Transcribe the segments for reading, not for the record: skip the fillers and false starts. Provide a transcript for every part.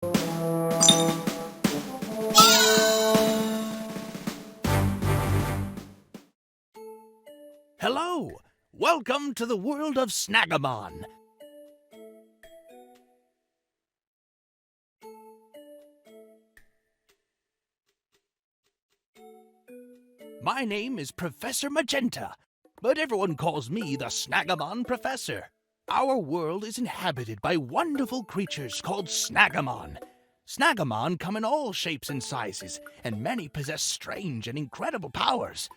Hello! Welcome to the world of Snaggemon! My name is Professor Magenta, but everyone calls me the Snaggemon Professor. Our world is inhabited by wonderful creatures called Snaggemon. Snaggemon come in all shapes and sizes, and many possess strange and incredible powers.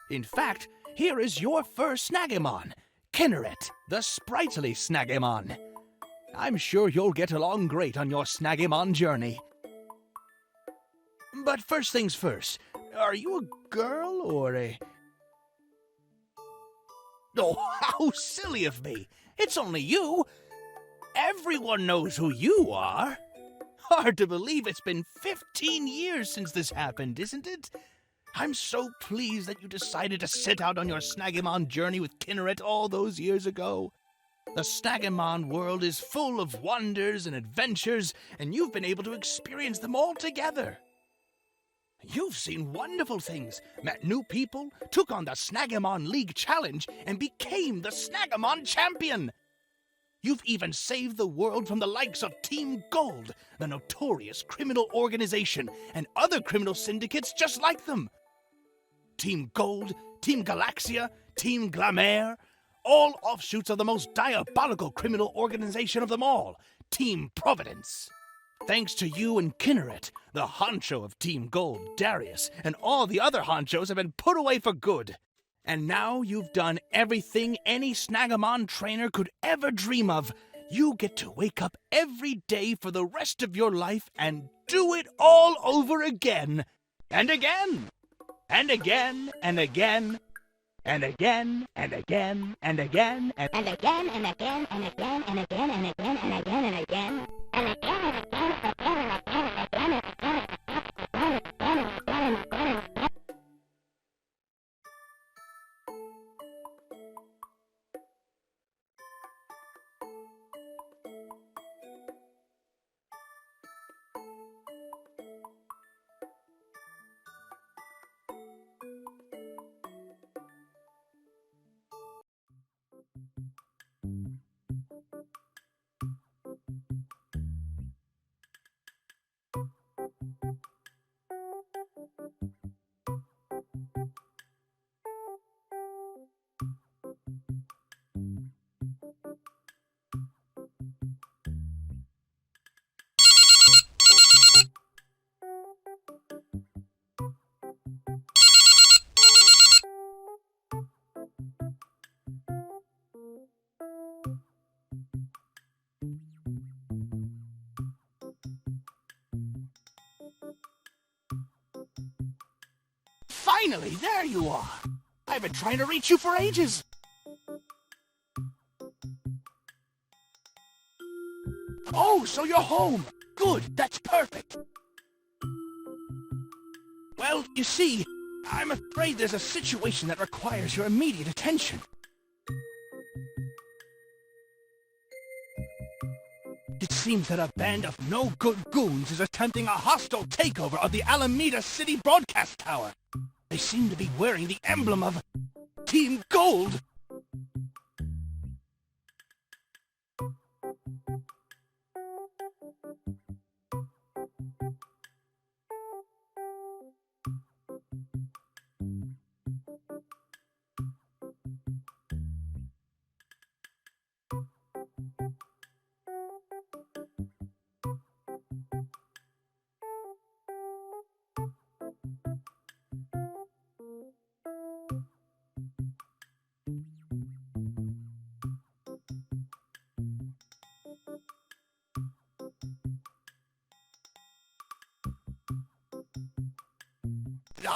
In fact, here is your first Snaggemon, Kinneret, the sprightly Snaggemon. I'm sure you'll get along great on your Snaggemon journey. But first things first, are you a girl or a... Oh, how silly of me! It's only you! Everyone knows who you are! Hard to believe it's been 15 years since this happened, isn't it? I'm so pleased that you decided to set out on your Snaggemon journey with Kinneret all those years ago. The Snaggemon world is full of wonders and adventures, and you've been able to experience them all together. You've seen wonderful things, met new people, took on the Snaggemon League Challenge, and became the Snaggemon Champion. You've even saved the world from the likes of Team Golde, the notorious criminal organization, and other criminal syndicates just like them. Team Golde, Team Galaxia, Team Glamour, all offshoots of the most diabolical criminal organization of them all, Team Providence. Thanks to you and Kinneret, the honcho of Team Golde, Darius, and all the other honchos have been put away for good. And now you've done everything any Snaggemon trainer could ever dream of. You get to wake up every day for the rest of your life and do it all over again. And again. And again, and again, and again, and again, and again, and again, and again, and again, and again, and again, and again, and again, and again. Finally, there you are! I've been trying to reach you for ages! Oh, so you're home! Good, that's perfect! Well, you see, I'm afraid there's a situation that requires your immediate attention. It seems that a band of no-good goons is attempting a hostile takeover of the Alameda City Broadcast Tower. They seem to be wearing the emblem of Team Golde.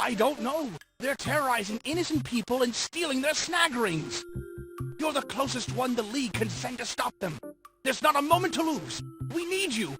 I don't know. They're terrorizing innocent people and stealing their snag rings. You're the closest one the League can send to stop them. There's not a moment to lose. We need you.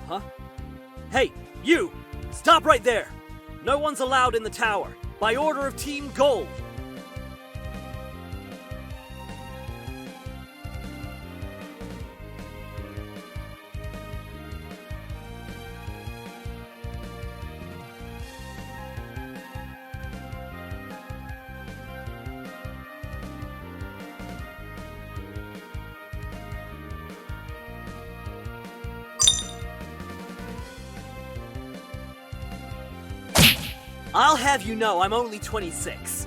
Huh? Hey, you! Stop right there! No one's allowed in the tower, by order of Team Golde. I'll have you know I'm only 26.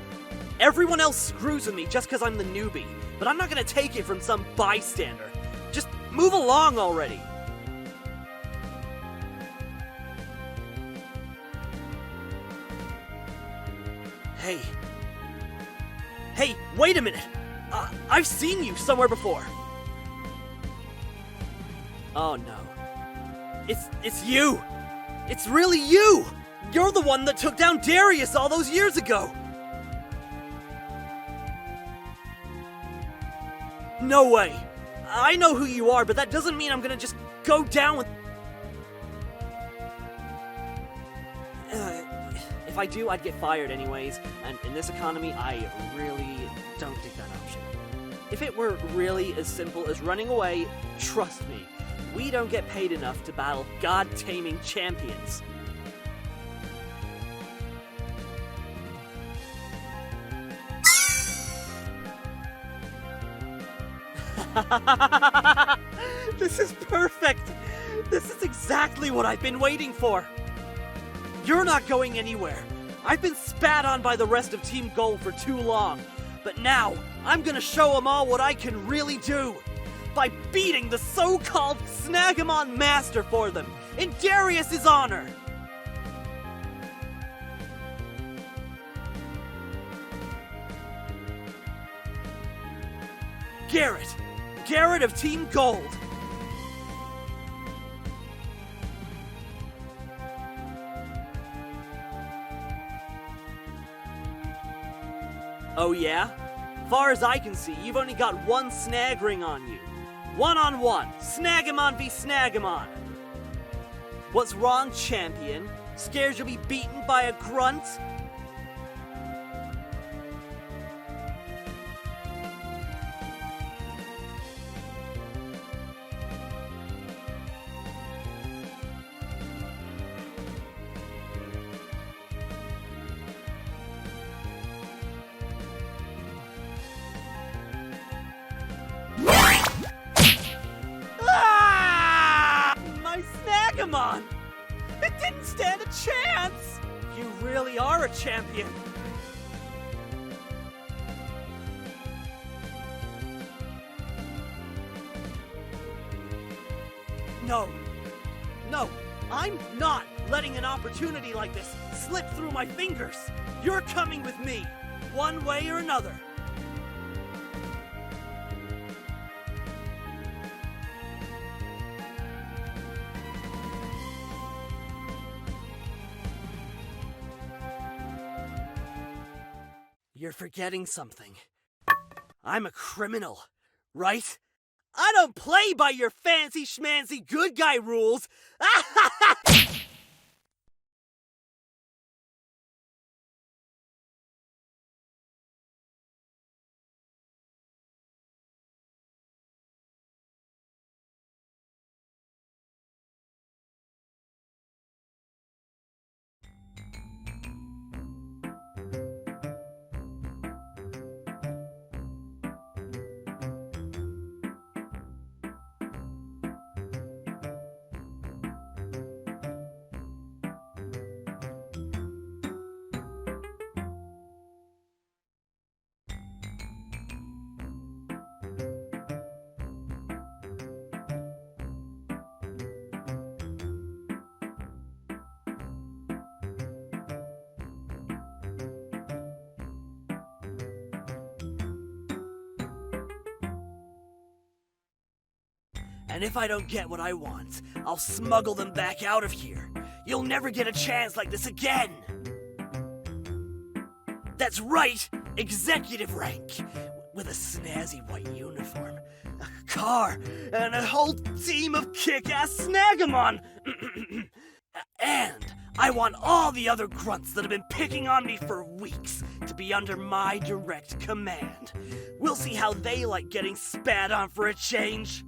Everyone else screws with me just because I'm the newbie, but I'm not gonna take it from some bystander. Just move along already. Hey. Hey, wait a minute! I've seen you somewhere before. Oh no. It's you! It's really you! You're the one that took down Darius all those years ago! No way! I know who you are, but that doesn't mean I'm gonna just go down with... If I do, I'd get fired anyways, and in this economy, I really don't dig that option. If it were really as simple as running away, trust me, we don't get paid enough to battle god-taming champions. This is perfect! This is exactly what I've been waiting for! You're not going anywhere. I've been spat on by the rest of Team Golde for too long, but now I'm gonna show them all what I can really do! By beating the so-called Snaggemon Master for them, in Darius' honor! Garrett of Team Golde. Oh yeah? Far as I can see, you've only got one snag ring on you. One-on-one, Snaggemon v Snaggemon. What's wrong, champion? Scared you'll be beaten by a grunt? Snaggemon! It didn't stand a chance! You really are a champion! No, I'm not letting an opportunity like this slip through my fingers! You're coming with me, one way or another! You're forgetting something. I'm a criminal, right? I don't play by your fancy schmancy good guy rules! And if I don't get what I want, I'll smuggle them back out of here. You'll never get a chance like this again! That's right! Executive rank! With a snazzy white uniform. car and a whole team of kick-ass Snaggemon. And I want all the other grunts that have been picking on me for weeks to be under my direct command. We'll see how they like getting spat on for a change.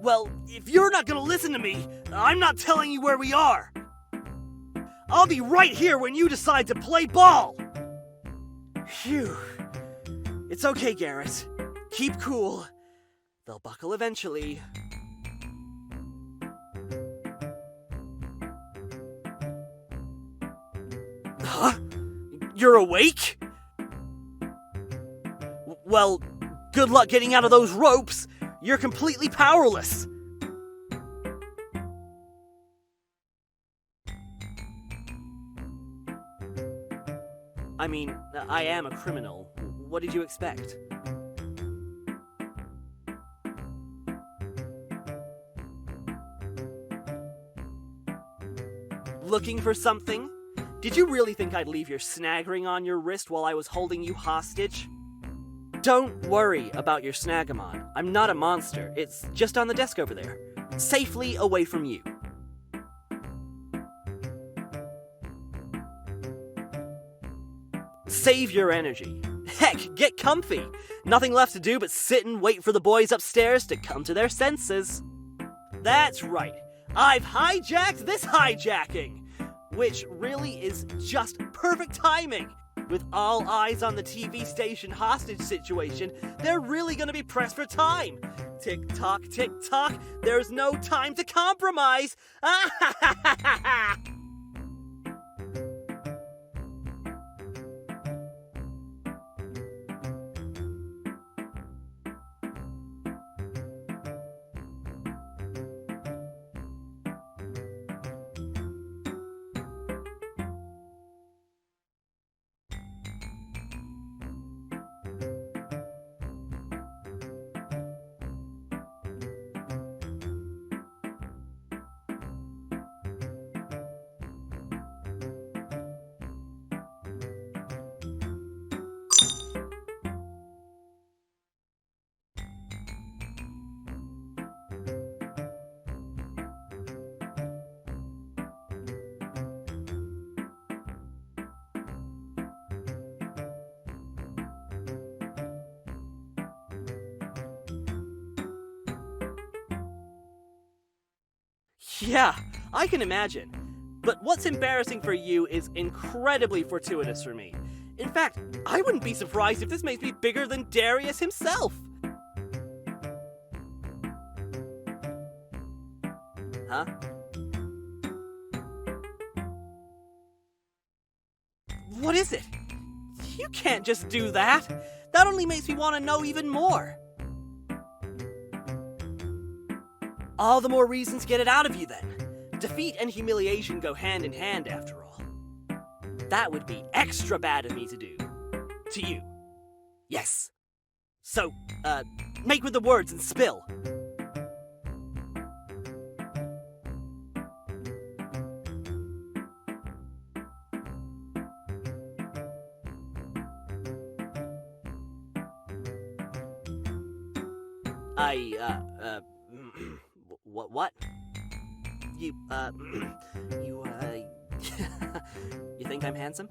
Well, if you're not gonna listen to me, I'm not telling you where we are. I'll be right here when you decide to play ball. Phew. It's okay, Garrett. Keep cool. They'll buckle eventually. Huh? You're awake? Well, good luck getting out of those ropes. You're completely powerless. I mean, I am a criminal. What did you expect? Looking for something? Did you really think I'd leave your snag ring on your wrist while I was holding you hostage? Don't worry about your Snaggemon. I'm not a monster. It's just on the desk over there. Safely away from you. Save your energy. Heck, get comfy. Nothing left to do but sit and wait for the boys upstairs to come to their senses. That's right. I've hijacked this hijacking. Which really is just perfect timing. With all eyes on the TV station hostage situation, they're really gonna be pressed for time. Tick-tock, tick-tock, there's no time to compromise. Yeah, I can imagine. But what's embarrassing for you is incredibly fortuitous for me. In fact, I wouldn't be surprised if this makes me bigger than Darius himself. Huh? What is it? You can't just do that. That only makes me want to know even more. All the more reasons to get it out of you, then. Defeat and humiliation go hand in hand, after all. That would be extra bad of me to do. To you. Yes. So, make with the words and spill. What? You think I'm handsome?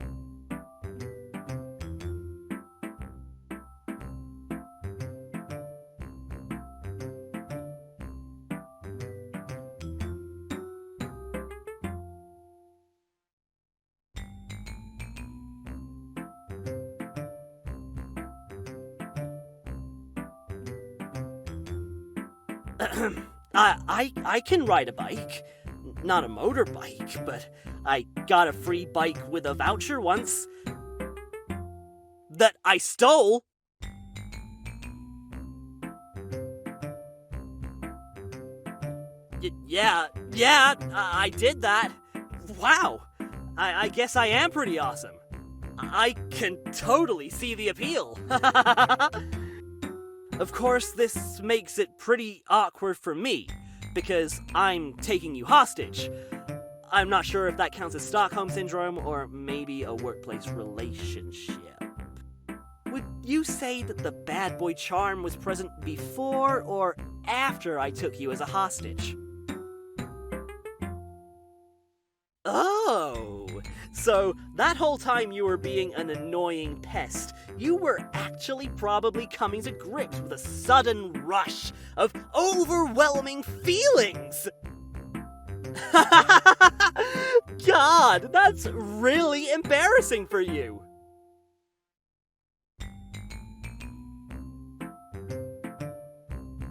I can ride a bike. Not a motorbike, but I got a free bike with a voucher once. That I stole. Yeah, I did that. Wow, I guess I am pretty awesome. I can totally see the appeal. Of course, this makes it pretty awkward for me, because I'm taking you hostage. I'm not sure if that counts as Stockholm Syndrome or maybe a workplace relationship. Would you say that the bad boy charm was present before or after I took you as a hostage? Oh, so that whole time you were being an annoying pest, you were actually probably coming to grips with a sudden rush of overwhelming feelings! God, that's really embarrassing for you!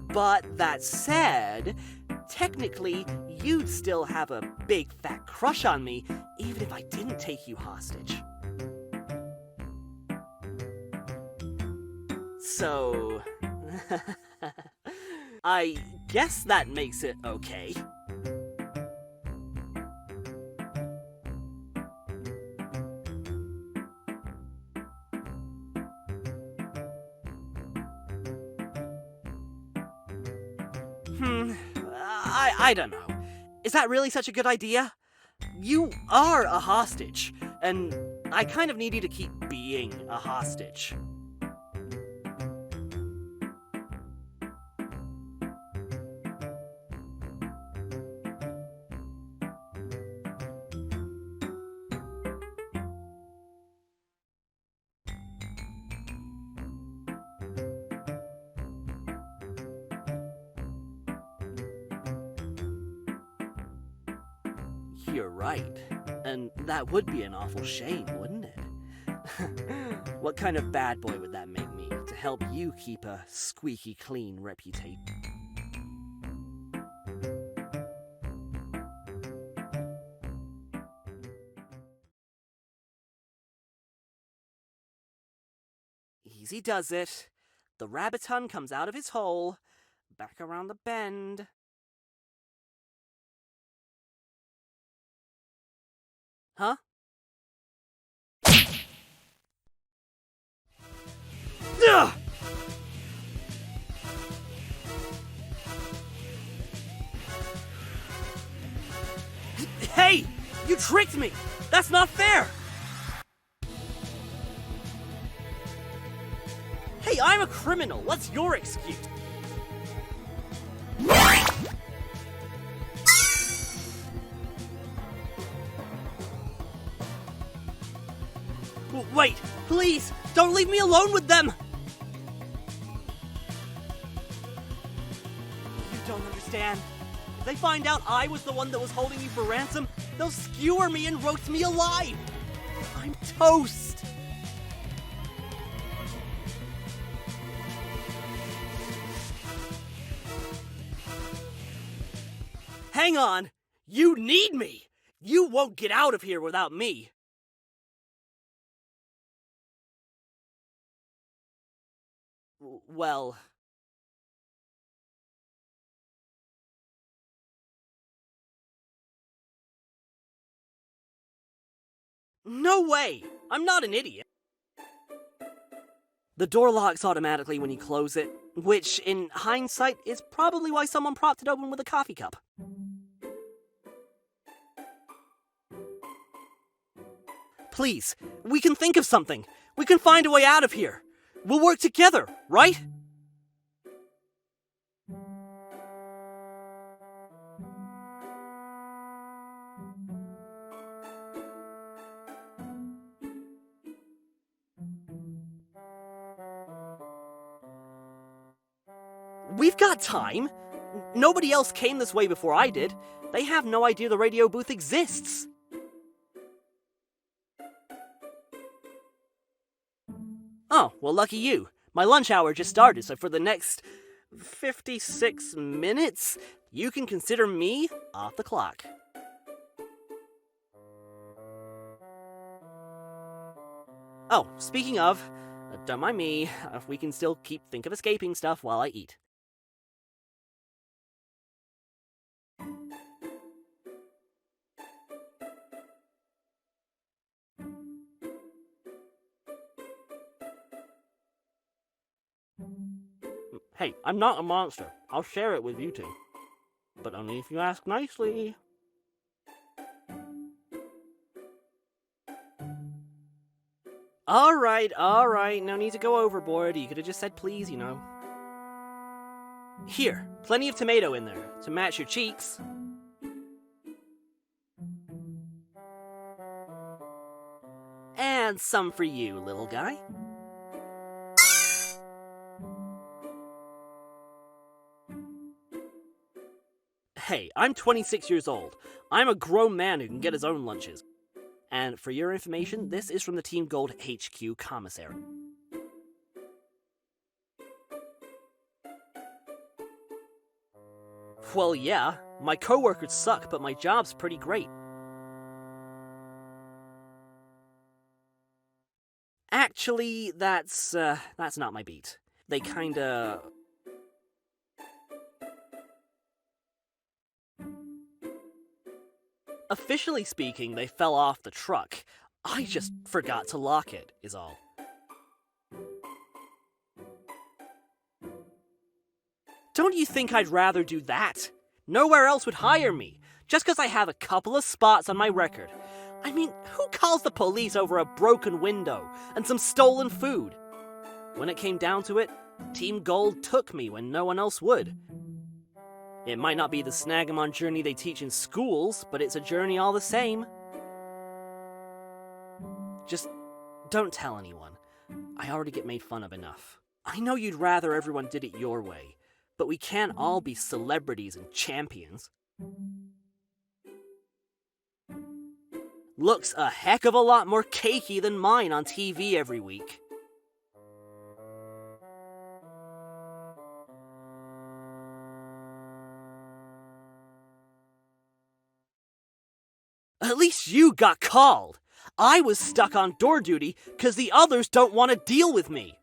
But that said, technically, you'd still have a big fat crush on me, even if I didn't take you hostage. So... I guess that makes it okay. I don't know. Is that really such a good idea? You are a hostage, and I kind of need you to keep being a hostage. You're right. And that would be an awful shame, wouldn't it? What kind of bad boy would that make me, to help you keep a squeaky clean reputation? Easy does it. The rabbit-hun comes out of his hole, back around the bend. Huh? Ugh! Hey! You tricked me! That's not fair! Hey, I'm a criminal! What's your excuse? Wait! Please! Don't leave me alone with them! You don't understand. If they find out I was the one that was holding you for ransom, they'll skewer me and roast me alive! I'm toast! Hang on! You need me! You won't get out of here without me! Well... No way! I'm not an idiot. The door locks automatically when you close it, which, in hindsight, is probably why someone propped it open with a coffee cup. Please, we can think of something. We can find a way out of here. We'll work together, right? We've got time. Nobody else came this way before I did. They have no idea the radio booth exists. Oh, well, lucky you. My lunch hour just started, so for the next 56 minutes, you can consider me off the clock. Oh, speaking of, don't mind me. We can still think of escaping stuff while I eat. Hey, I'm not a monster. I'll share it with you two. But only if you ask nicely. Alright, no need to go overboard. You could have just said please, you know. Here, plenty of tomato in there, to match your cheeks. And some for you, little guy. Hey, I'm 26 years old. I'm a grown man who can get his own lunches. And for your information, this is from the Team Golde HQ commissary. Well, yeah, my coworkers suck, but my job's pretty great. Actually, that's not my beat. They kinda... Officially speaking, they fell off the truck. I just forgot to lock it, is all. Don't you think I'd rather do that? Nowhere else would hire me, just because I have a couple of spots on my record. I mean, who calls the police over a broken window and some stolen food? When it came down to it, Team Golde took me when no one else would. It might not be the Snaggemon journey they teach in schools, but it's a journey all the same. Just don't tell anyone. I already get made fun of enough. I know you'd rather everyone did it your way, but we can't all be celebrities and champions. Looks a heck of a lot more cakey than mine on TV every week. At least you got called. I was stuck on door duty because the others don't want to deal with me.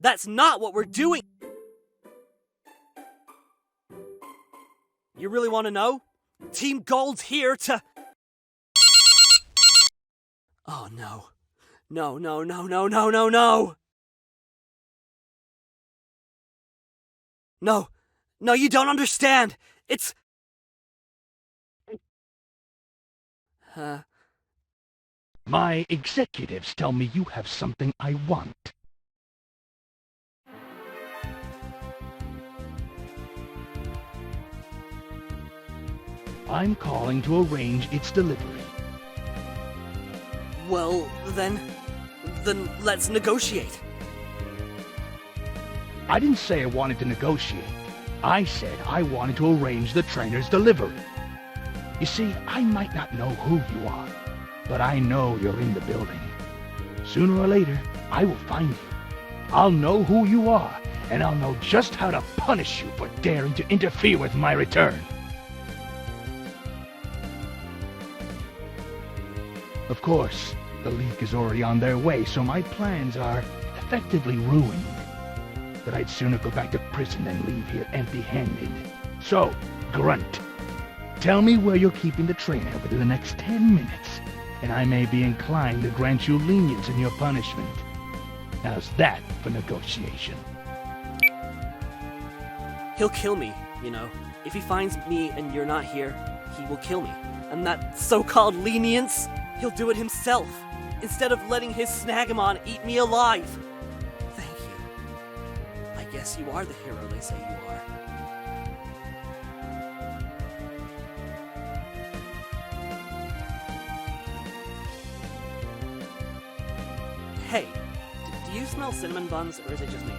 That's not what we're doing. You really want to know? Team Golde's here to... Oh no. No. No, you don't understand. It's... My executives tell me you have something I want. I'm calling to arrange its delivery. Well, then let's negotiate. I didn't say I wanted to negotiate. I said I wanted to arrange the trainer's delivery. You see, I might not know who you are, but I know you're in the building. Sooner or later, I will find you. I'll know who you are, and I'll know just how to punish you for daring to interfere with my return. Of course, the leak is already on their way, so my plans are effectively ruined. But I'd sooner go back to prison than leave here empty-handed. So, Grunt, tell me where you're keeping the trainer within the next 10 minutes, and I may be inclined to grant you lenience in your punishment. How's that for negotiation? He'll kill me, you know. If he finds me and you're not here, he will kill me. And that so-called lenience, he'll do it himself, instead of letting his Snaggemon eat me alive. Thank you. I guess you are the hero they say you are. Hey, do you smell cinnamon buns, or is it just me?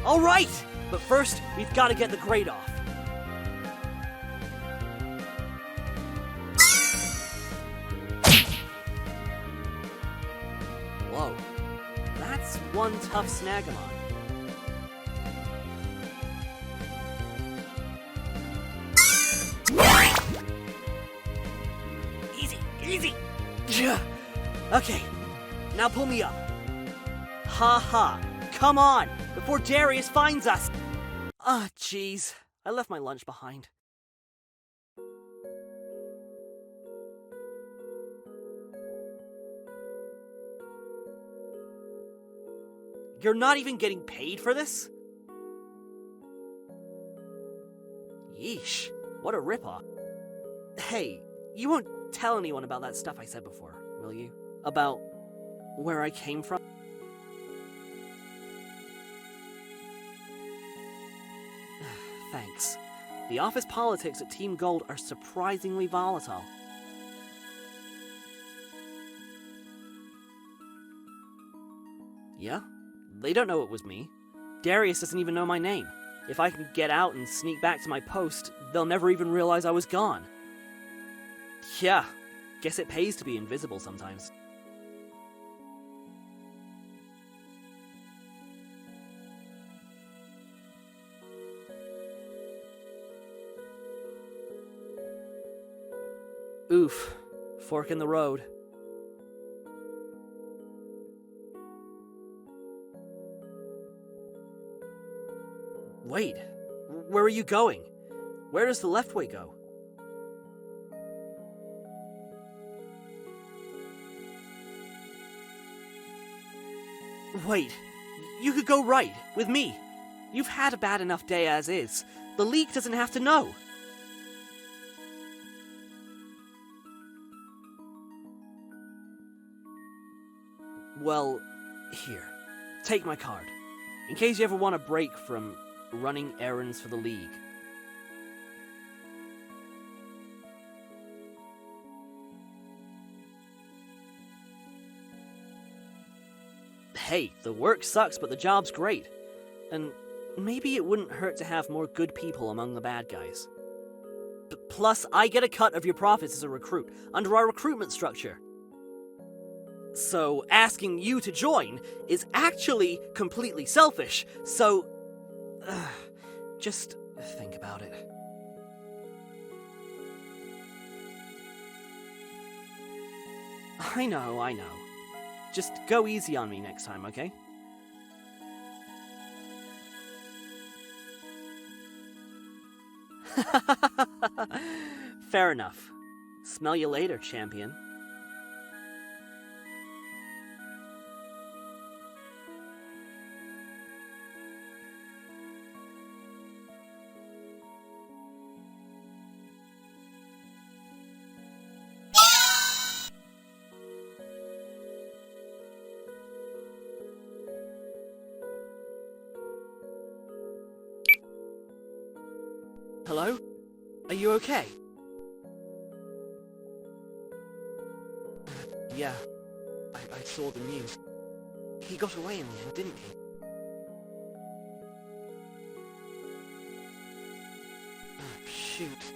All right, but first, we've got to get the grate off. Whoa, that's one tough Snaggemon. Easy! Okay, now pull me up. Ha! Come on, before Darius finds us! Ah, jeez. I left my lunch behind. You're not even getting paid for this? Yeesh, what a ripoff. Hey, you won't tell anyone about that stuff I said before, will you? About where I came from? Thanks. The office politics at Team Golde are surprisingly volatile. Yeah? They don't know it was me. Darius doesn't even know my name. If I can get out and sneak back to my post, they'll never even realize I was gone. Yeah, guess it pays to be invisible sometimes. Oof, fork in the road. Wait, where are you going? Where does the left way go? Wait, you could go right, with me. You've had a bad enough day as is. The League doesn't have to know. Well, here, take my card. In case you ever want a break from running errands for the League. Hey, the work sucks, but the job's great. And maybe it wouldn't hurt to have more good people among the bad guys. Plus, I get a cut of your profits as a recruit, under our recruitment structure. So, asking you to join is actually completely selfish, so... just think about it. I know. Just go easy on me next time, okay? Fair enough. Smell you later, champion. Hello? Are you okay? Yeah, I saw the news. He got away in the end, didn't he? Shoot.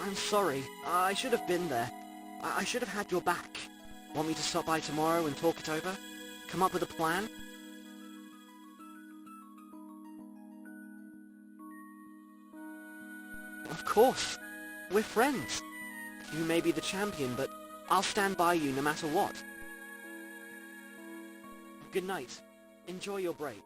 I'm sorry. I should have been there. I should have had your back. Want me to stop by tomorrow and talk it over? Come up with a plan? Of course. We're friends. You may be the champion, but I'll stand by you no matter what. Good night. Enjoy your break.